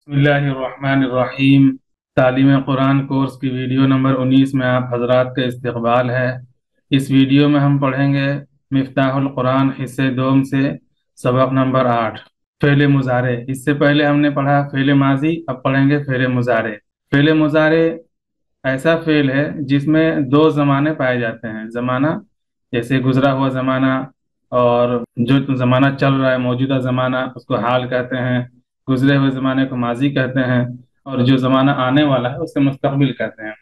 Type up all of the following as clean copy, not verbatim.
बिस्मिल्लाहिर्रहमानिर्रहीम। तालीम कुरान कोर्स की वीडियो नंबर 19 में आप हजरात का इस्तकबाल है। इस वीडियो में हम पढ़ेंगे मिफ्ताहुल कुरान हिस्से दोम से सबक नंबर 8 फ़ेल मुज़ारे। इससे पहले हमने पढ़ा फ़ेल माजी, अब पढ़ेंगे फ़ेल मुज़ारे। फ़ेल मुज़ारे ऐसा फ़ेल है जिसमें दो ज़माने पाए जाते हैं। ज़माना जैसे गुज़रा हुआ ज़माना, और जो ज़माना चल रहा है मौजूदा ज़माना उसको हाल कहते हैं, गुज़रे हुए ज़माने को माजी कहते हैं, और जो ज़माना आने वाला है उसे मुस्तकबिल कहते हैं।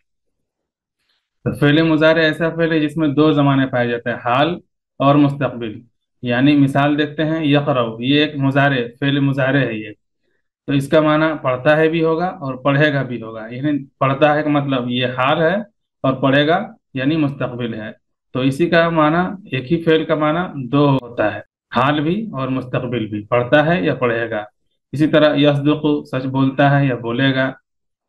तो फ़ेल मुज़ारे ऐसा फ़ेल है जिसमें दो ज़माने पाए जाते हैं, हाल और मुस्तकबिल। यानी मिसाल देखते हैं, यक़रऊ, ये एक मुज़ारे फ़ेल मुज़ारे है ये। तो इसका माना पढ़ता है भी होगा और पढ़ेगा भी होगा। यानी पढ़ता है का मतलब ये हाल है, और पढ़ेगा यानी मुस्तकबिल है। तो इसी का माना, एक ही फेल का माना दो होता है, हाल भी और मुस्तकबिल भी, पढ़ता है या पढ़ेगा। इसी तरह यस्दुकु, सच बोलता है या बोलेगा।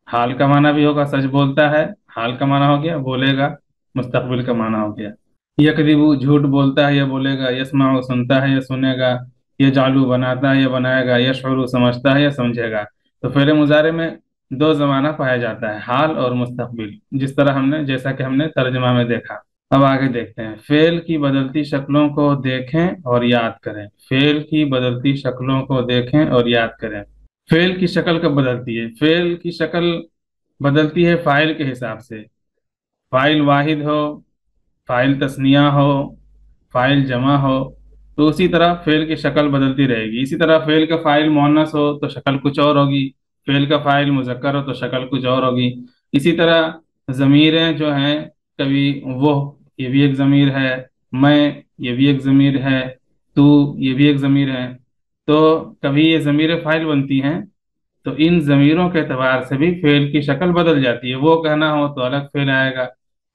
हाल का माना भी होगा, सच बोलता है, हाल का माना हो गया बोलेगा, मुस्तकबिल का माना हो गया। यकदिबु, झूठ बोलता है या बोलेगा। यस्माउ, सुनता है या सुनेगा। यजालु, बनाता है या बनाएगा। यशउरु, समझता है या समझेगा। तो फेरे मुजारे में दो जमाना पाया जाता है, हाल और मुस्तकबिल, जिस तरह हमने, जैसा कि हमने तर्जमा में देखा। अब आगे देखते हैं। फेल की बदलती शक्लों को देखें और याद करें। फेल की बदलती शक्लों को देखें और याद करें। फेल की शक्ल कब बदलती है? फेल की शक्ल बदलती है फाइल के हिसाब से। फाइल वाहिद हो, फाइल तस्निया हो, फाइल जमा हो, तो उसी तरह फेल की शक्ल बदलती रहेगी। इसी तरह फेल का फाइल मुअन्नस हो तो शक्ल कुछ और होगी, फेल का फाइल मुजक्कर हो तो शक्ल कुछ और होगी। इसी तरह ज़मीरें जो हैं, कभी वो, ये भी एक ज़मीर है, मैं, ये भी एक ज़मीर है, तू, ये भी एक ज़मीर है। तो कभी ये ज़मीरें फाइल बनती हैं, तो इन ज़मीरों के एतबार से भी फेल की शक्ल बदल जाती है। वो कहना हो तो अलग फेल आएगा,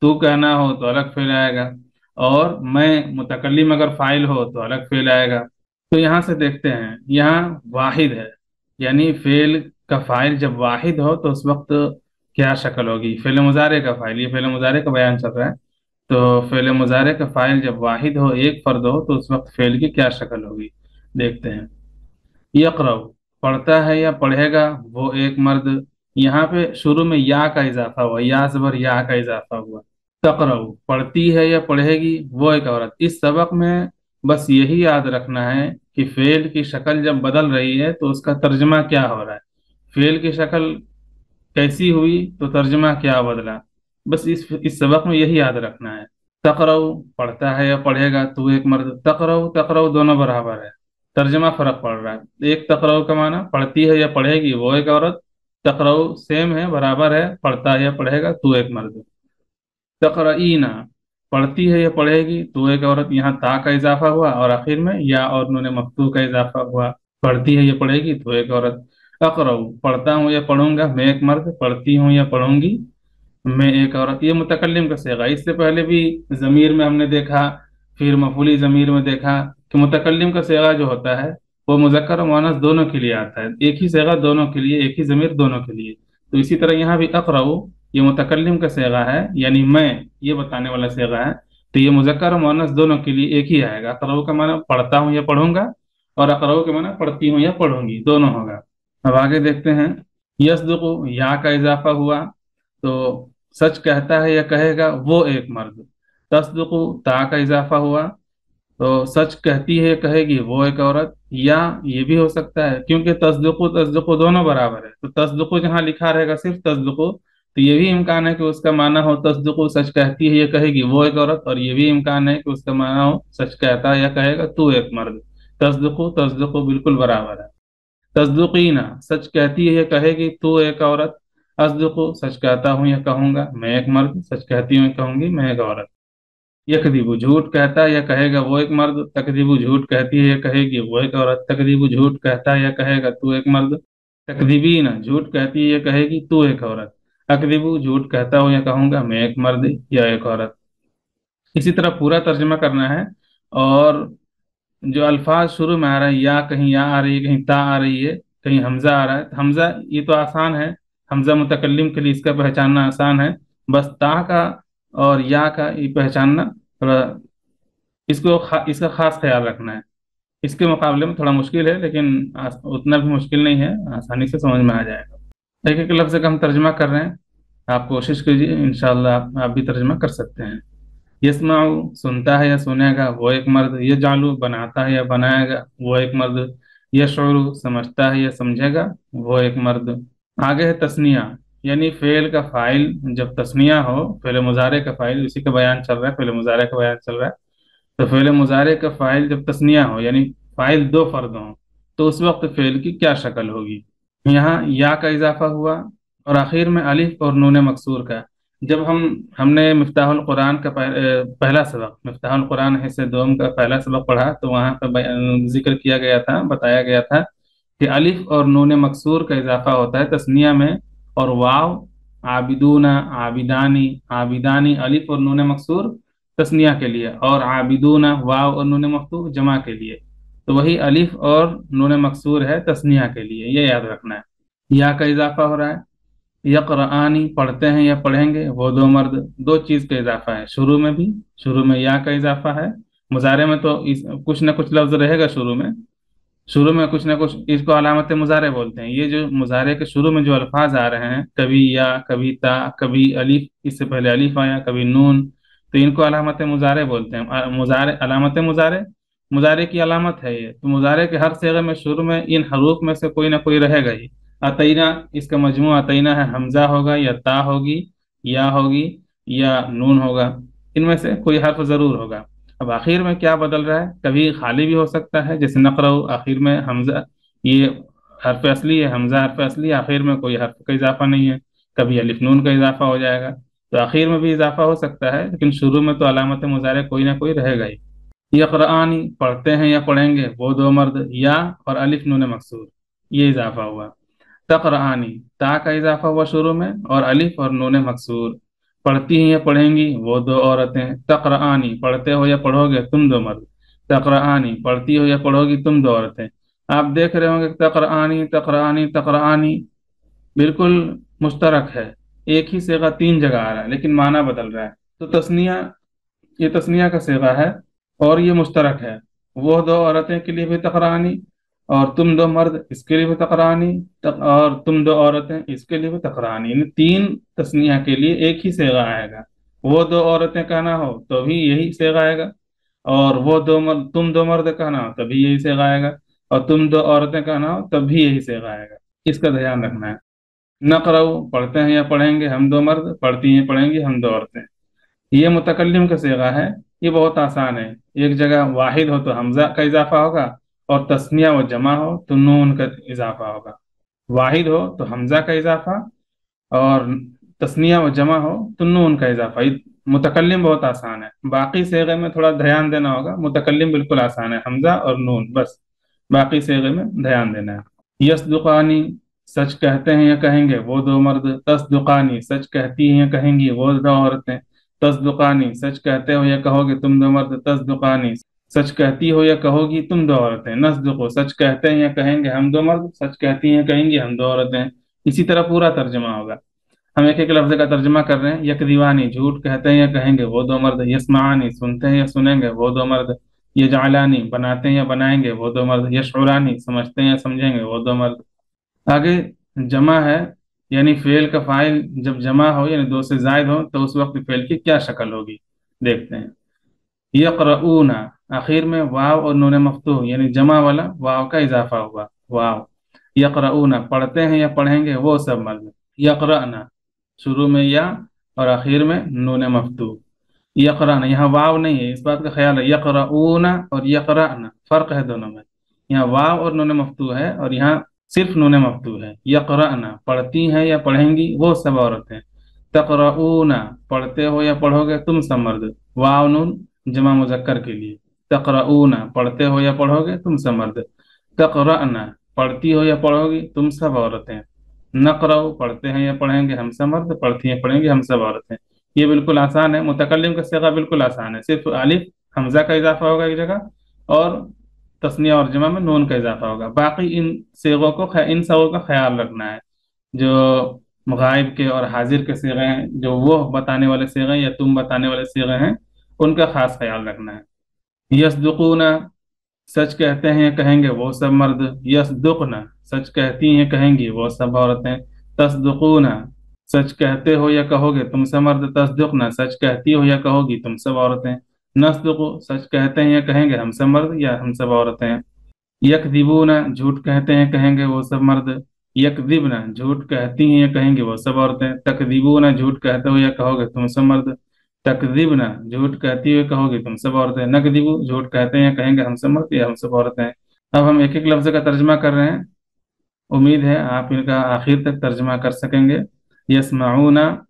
तू कहना हो तो अलग फेल आएगा, और मैं मुतकल्लिम अगर फाइल हो तो अलग फेल आएगा। तो यहाँ से देखते हैं, यहाँ वाहिद है, यानी फेल का फाइल जब वाहिद हो तो उस वक्त क्या शक्ल होगी। फेल मुजारे का फाइल, ये फेल मुजारे का बयान चल रहा है। तो फेल मुजारे का फाइल जब वाहिद हो, एक फर्द हो, तो उस वक्त फेल की क्या शक्ल होगी, देखते हैं। यक़रऊ, पढ़ता है या पढ़ेगा वो एक मर्द। यहाँ पे शुरू में या का इजाफा हुआ, या ज़बर या का इजाफा हुआ। तक़रऊ, पढ़ती है या पढ़ेगी वो एक औरत। इस सबक में बस यही याद रखना है कि फेल की शक्ल जब बदल रही है तो उसका तर्जमा क्या हो रहा है। फेल की शक्ल कैसी हुई तो तर्जमा क्या बदला, बस इस सबक में यही याद रखना है। तक़रऊ, पढ़ता है या पढ़ेगा तू एक मर्द। तक़रऊ तक़रऊ दोनों बराबर है, तर्जमा फर्क पड़ रहा है। एक तक़रऊ का माना पढ़ती है या पढ़ेगी वो एक औरत, तक़रऊ सेम है, बराबर है, पढ़ता है या पढ़ेगा तू एक मर्द। तक़रईना, पढ़ती है या पढ़ेगी तो एक औरत, यहाँ ता का इजाफा हुआ और आखिर में या और नून मफ्तूह का इजाफा हुआ। पढ़ती है या पढ़ेगी तो एक औरत। अक़रऊ, पढ़ता हूँ या पढ़ूंगा मैं एक मर्द, पढ़ती हूँ या पढ़ूंगी मैं एक औरत। ये मुतकल्लिम का सेगा। इससे पहले भी ज़मीर में हमने देखा, फिर मफूली ज़मीर में देखा कि मुतकल्लिम का सेगा जो होता है वो मुज़क्कर और मुअन्नस दोनों के लिए आता है। एक ही सेगा दोनों के लिए, एक ही ज़मीर दोनों के लिए। तो इसी तरह यहाँ भी अक़रऊ, ये मुतकल्लिम का सेगा है, यानी मैं, ये बताने वाला सेगा है। तो ये मुज़क्कर और मुअन्नस दोनों के लिए एक ही आएगा। अक़रऊ का माना पढ़ता हूँ या पढ़ूंगा, और अक़रऊ के माना पढ़ती हूँ या पढ़ूंगी, दोनों होगा। अब आगे देखते हैं। यस्दुक़ु, या का इजाफा हुआ तो सच कहता है या कहेगा वो एक मर्द। तस्दुक़ु, ता का इजाफा हुआ तो सच कहती है या कहेगी वो एक औरत। या ये भी हो सकता है, क्योंकि तस्दुक़ु तस्दुक़ु दोनों बराबर है, तो तस्दुक़ु जहाँ लिखा रहेगा सिर्फ तस्दुक़ु, तो ये भी इम्कान है कि उसका माना हो तस्दुक़ु, सच कहती है या कहेगी वो एक औरत, और ये भी इम्कान है कि उसका माना हो सच कहता है या कहेगा तू एक मर्द। तस्दुक़ु तस्दुक़ु बिल्कुल बराबर है। तस्दुकीना, सच कहती है या कहेगी तू एक औरत। अस्दुकु, सच कहता हूँ या कहूंगा मैं एक मर्द, सच कहती हूँ या कहूंगी मैं एक औरत। यकदिबु, झूठ कहता है या कहेगा वो एक मर्द। तकदीबु, झूठ कहती है या कहेगी वो एक औरत। तकदीबु, झूठ कहता है या कहेगा तू एक मर्द। तकदीबीना, झूठ कहती है या कहेगी तू एक औरत। अकदीबु, झूठ कहता हूँ या कहूंगा मैं एक मर्द या एक औरत। इसी तरह पूरा तर्जमा करना है। और जो अल्फाज शुरू में आ रहा है, या कहीं या आ रही है, कहीं ता आ रही है, कहीं हमजा आ रहा है, तो हमजा ये तो आसान है, हमजा मुतकल्लिम के लिए इसका पहचानना आसान है। बस ता का और या का ये पहचानना थोड़ा, इसका खास ख्याल रखना है। इसके मुकाबले में थोड़ा मुश्किल है, लेकिन उतना भी मुश्किल नहीं है, आसानी से समझ में आ जाएगा। एक एक लफ्ज़ का हम तर्जमा कर रहे हैं, आप कोशिश कीजिए, इंशाअल्लाह आप भी तर्जमा कर सकते हैं। यस्माउ सुनता है या सुनेगा, वो एक मर्द। यजालु बनाता है या बनाएगा, वो एक मर्द। यशउरु समझता है या समझेगा, वो एक मर्द। आगे है तस्निया, यानी फेल का फाइल जब तस्निया हो, फेल मुजारे का फाइल, उसी का बयान चल रहा है, फेल मुजारे का बयान चल रहा है। तो फेल मुजारे का फाइल जब तस्निया हो, यानी फाइल दो फर्द हो, तो उस वक्त फेल की क्या शक्ल होगी। यहाँ या का इजाफा हुआ, और आखिर में अलिफ और नून मकसूर का। जब हमने मिफ्ताहुल कुरान का पहला सबक, मिफ्ताहुल कुरान हिस्से दोम का पहला सबक पढ़ा, तो वहाँ पर जिक्र किया गया था, बताया गया था कि अलिफ और नून मकसूर का इजाफा होता है तस्निया में, और वाव आबिदूना आबिदानी, आबिदानी अलिफ और नून मकसूर तस्निया के लिए, और आबिदूना वाव और नून मकसूर जमा के लिए। तो वही अलिफ और नून मकसूर है तस्निया के लिए, ये याद रखना है। या का इजाफा हो रहा है, यक़रानी पढ़ते हैं या पढ़ेंगे, वो दो मर्द। दो चीज़ का इजाफा है, शुरू में भी, शुरू में या का इजाफा है। मुजारे में तो कुछ ना कुछ लफ्ज रहेगा शुरू में, शुरू में कुछ ना कुछ, इसको अलामत मुजारे बोलते हैं। ये जो मुजारे के शुरू में जो अल्फाज आ रहे हैं, कभी या, कभी ता, कभी अलिफ, इससे पहले अलिफ आया, कभी नून, तो इनको अलामत मुजारे बोलते हैं। मुजारे, अलामत मुजारे, मुजारे की अलामत है ये। तो मुजारे के हर सिगे में शुरू में इन हरूफ में से कोई ना कोई रहेगा ही। अतईना, इसका मजमू अतईना है, हमजा होगा या ता होगी या होगी या नून होगा, इनमें से कोई हर्फ जरूर होगा। अब आखिर में क्या बदल रहा है, कभी खाली भी हो सकता है, जैसे नक़रऊ, आखिर में हमजा, ये हर्फ असली है, हमजा हर्फ असली है, आखिर में कोई हर्फ का इजाफा नहीं है। कभी अलिफ नून का इजाफा हो जाएगा, तो आखिर में भी इजाफा हो सकता है, लेकिन शुरू में तो अलामत मुजारे कोई ना कोई रहेगा ही। यक़रानी पढ़ते हैं या पढ़ेंगे, वो दो मर्द। या और अलिफ नून मकसूर, ये इजाफा हुआ। तक़रानी, ता का इजाफा हुआ शुरू में, और अलिफ और नून मकसूर। पढ़ती हैं या पढ़ेंगी, वो दो औरतें। तक़रानी पढ़ते हो या पढ़ोगे, तुम दो मर्द। तक़रानी पढ़ती हो या पढ़ोगी, तुम दो औरतें। आप देख रहे होंगे तक़रानी तक़रानी तक़रानी बिल्कुल मुश्तरक है, एक ही सेगा तीन जगह आ रहा है, लेकिन माना बदल रहा है। तो तस्निया, ये तस्निया का सेगा है, और ये मुश्तरक है। वो दो औरतें के लिए भी तक़रानी, और तुम दो मर्द इसके लिए भी तक़रानी, और तुम दो औरतें इसके लिए भी तक़रानी। यानी तीन तस्निया के लिए एक ही सेगा आएगा। वो दो औरतें कहना हो तो भी यही सेगा आएगा, और वो दो मर्द, तुम दो मर्द कहना हो तभी यही सेगा आएगा, और तुम दो औरतें कहना हो तब भी यही सेगा आएगा। इसका ध्यान रखना है। नक़रऊ पढ़ते हैं या पढ़ेंगे, हम दो मर्द। पढ़ती हैं पढ़ेंगी, हम दो औरतें। ये मुतकल्लिम का सिगा है, ये बहुत आसान है। एक जगह वाहिद हो तो हमजा का इजाफा होगा, और तस्निया व जमा हो तो नून का इजाफा होगा। वाहिद हो तो हमजा का इजाफा, और तस्निया व जमा हो तो नून का इजाफा। ये मुतकल्लिम बहुत आसान है, बाकी सिगे में थोड़ा ध्यान देना होगा। मुतकल्लिम बिल्कुल आसान है, हमजा और नून बस, बाकी सिगे में ध्यान देना है। यसदुकानी सच कहते हैं या कहेंगे, वो दो मर्द। तस्दुकानी सच कहती हैं या कहेंगी, वो दो औरतें। तस्दुकानी सच कहते हो या कहोगे, तुम दो मर्द। तस्दुकानी सच कहती हो या कहोगी, तुम दो औरतें। नस्दुको सच कहते हैं या कहेंगे, हम दो मर्द। सच कहती हैं कहेंगी, हम दो औरतें। इसी तरह पूरा तर्जमा होगा। हम एक एक लफ्ज का तर्जमा कर रहे हैं। यकदीवानी झूठ कहते हैं या कहेंगे, वो दो मर्द। यस्मानी सुनते हैं या सुनेंगे, वो दो मर्द। यजालानी बनाते हैं या बनाएंगे, वो दो मर्द। यशउरानी समझते हैं या समझेंगे, वो दो मर्द। आगे जमा है, यानी फेल का फाइल जब जमा हो, यानी दो से जायद हो, तो उस वक्त फेल की क्या शक्ल होगी, देखते हैं। यक़रऊना, आखिर में वाव और नून मफ्तूह, यानी जमा वाला वाव का इजाफा हुआ, वाव। यक़रऊना पढ़ते हैं या पढ़ेंगे, वो सब मर्द। यक़रअना शुरू में या, और आखिर में नून मफ्तूह। यक़राना, यहाँ वाव नहीं है, इस बात का ख्याल है। यक़रऊना और यक़राना फर्क है दोनों में। यहाँ वाव और नून मफ्तूह है, और यहाँ सिर्फ नून मफ्तूह है। यक़राना पढ़ती हैं या पढ़ेंगी, वो सब औरतें। तक़रऊना पढ़ते हो या पढ़ोगे, तुम सब मर्द। वाव नून जमा मुज़क्कर के लिए। तक़रऊना पढ़ते हो या पढ़ोगे, तुम सब मर्द। तक़रअना पढ़ती हो या पढ़ोगी, तुम सब औरतें। नक़रऊ पढ़ते हैं या पढ़ेंगे, हम सब मर्द। पढ़ती हैं पढ़ेंगे, हम सब औरतें। ये बिल्कुल आसान है, मुतकल्लिम का सिगा बिल्कुल आसान है। सिर्फ अलिफ हमजा का इजाफा होगा एक जगह, और तस्निया और जमा में नून का इजाफा होगा। बाकी इन सिगों को, इन सबों का ख्याल रखना है। जो गायब के और हाजिर के सिगे हैं, जो वो बताने वाले सिगे हैं या तुम बताने वाले सिगे हैं, उनका खास ख्याल रखना है। यस्दुकूना सच कहते हैं या कहेंगे वो सब मर्द। यसदुकना, सच कहती हैं कहेंगी वो सब औरतें। तस्दुकूना, सच कहते हो या कहोगे तुम सब मर्द। तस्दुकना, सच कहती हो या कहोगी तुम सब औरतें। नस्दुकु, सच कहते हैं या कहेंगे हम सब मर्द या हम सब औरतें। यकदिबूना, झूठ कहते हैं कहेंगे वो सब मर्द। यकदिबना, झूठ कहती हैं या कहेंगी वो सब औरतें। तकदीबूना, झूठ कहते हो या कहोगे तुम सब मर्द। तकदीबना, झूठ कहती हुई कहोगी तुम सब औरतें। नकदिबू, झूठ कहते हैं या कहेंगे हम सब मर्द या हम सब औरतें। अब हम एक एक लफ्ज का तर्जमा कर रहे हैं। उम्मीद है आप इनका आखिर तक तर्जमा कर सकेंगे। यसमाऊना,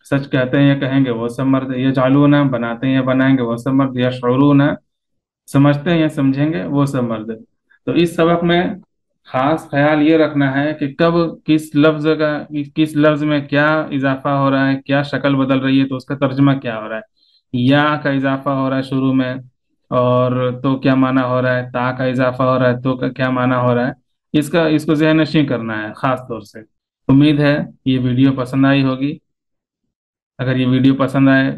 सच कहते हैं या कहेंगे वो सब मर्द। यजालूना, बनाते हैं या बनाएंगे वो सब मर्द। यशऊरूना, समझते हैं या समझेंगे वो सब मर्द। तो इस सबक में खास ख्याल ये रखना है कि कब किस लफ्ज में क्या इजाफा हो रहा है, क्या शक्ल बदल रही है, तो उसका तर्जमा क्या हो रहा है। या का इजाफा हो रहा है शुरू में, और तो क्या माना हो रहा है। ता का इजाफा हो रहा है, तो का क्या माना हो रहा है। इसको ज़हन नशीं करना है खास तौर से। उम्मीद है ये वीडियो पसंद आई होगी। अगर ये वीडियो पसंद आए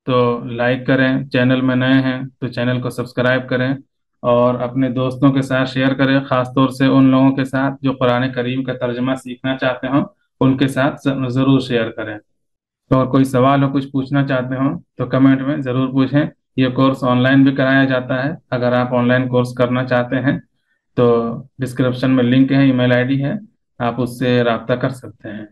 तो लाइक करें, चैनल में नए हैं तो चैनल को सब्सक्राइब करें, और अपने दोस्तों के साथ शेयर करें, ख़ास तौर से उन लोगों के साथ जो कुरान करीम का तर्जमा सीखना चाहते हो, उनके साथ ज़रूर शेयर करें। तो और कोई सवाल हो, कुछ पूछना चाहते हो तो कमेंट में ज़रूर पूछें। ये कोर्स ऑनलाइन भी कराया जाता है। अगर आप ऑनलाइन कोर्स करना चाहते हैं तो डिस्क्रिप्शन में लिंक है, ईमेल आईडी है, आप उससे रब्ता कर सकते हैं।